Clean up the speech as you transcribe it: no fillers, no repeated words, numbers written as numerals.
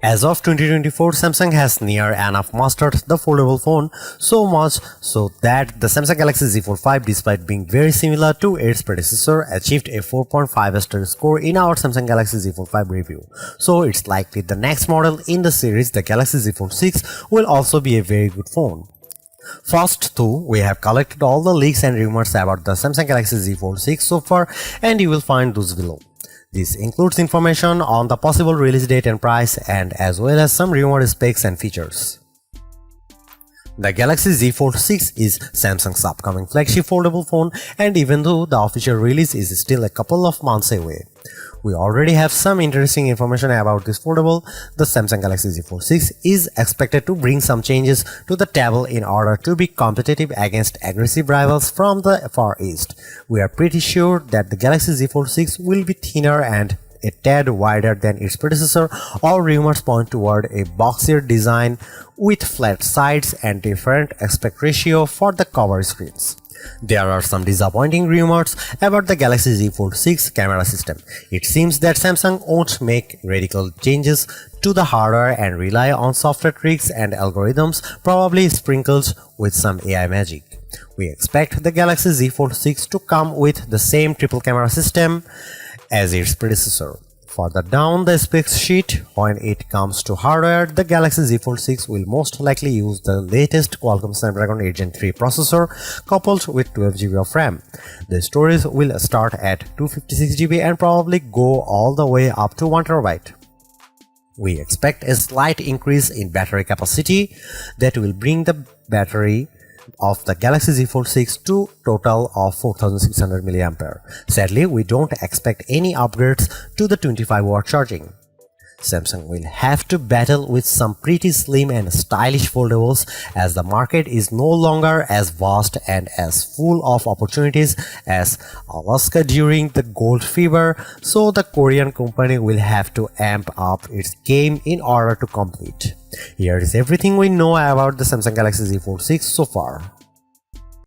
As of 2024, Samsung has near enough mastered the foldable phone, so much so that the Samsung Galaxy Z Fold 5, despite being very similar to its predecessor, achieved a 4.5 star score in our Samsung Galaxy Z Fold 5 review. So it's likely the next model in the series, the Galaxy Z Fold 6, will also be a very good phone. First though, we have collected all the leaks and rumors about the Samsung Galaxy Z Fold 6 so far, and you will find those below. This includes information on the possible release date and price, and as well as some rumored specs and features. The Galaxy Z Fold 6 is Samsung's upcoming flagship foldable phone, and even though the official release is still a couple of months away, we already have some interesting information about this foldable. The Samsung Galaxy Z Fold 6 is expected to bring some changes to the table in order to be competitive against aggressive rivals from the Far East. We are pretty sure that the Galaxy Z Fold 6 will be thinner and a tad wider than its predecessor. All rumors point toward a boxier design with flat sides and different aspect ratio for the cover screens. There are some disappointing rumors about the Galaxy Z Fold 6 camera system. It seems that Samsung won't make radical changes to the hardware and rely on software tricks and algorithms, probably sprinkled with some AI magic. We expect the Galaxy Z Fold 6 to come with the same triple camera system as its predecessor. Further down the specs sheet, when it comes to hardware, the Galaxy Z Fold 6 will most likely use the latest Qualcomm Snapdragon 8 Gen 3 processor coupled with 12GB of RAM. The storage will start at 256GB and probably go all the way up to 1TB. We expect a slight increase in battery capacity that will bring the battery of the Galaxy Z Fold 6 to total of 4600 mAh. Sadly, we don't expect any upgrades to the 25W charging. Samsung will have to battle with some pretty slim and stylish foldables, as the market is no longer as vast and as full of opportunities as Alaska during the gold fever, so the Korean company will have to amp up its game in order to compete. Here is everything we know about the Samsung Galaxy Z Fold 6 so far.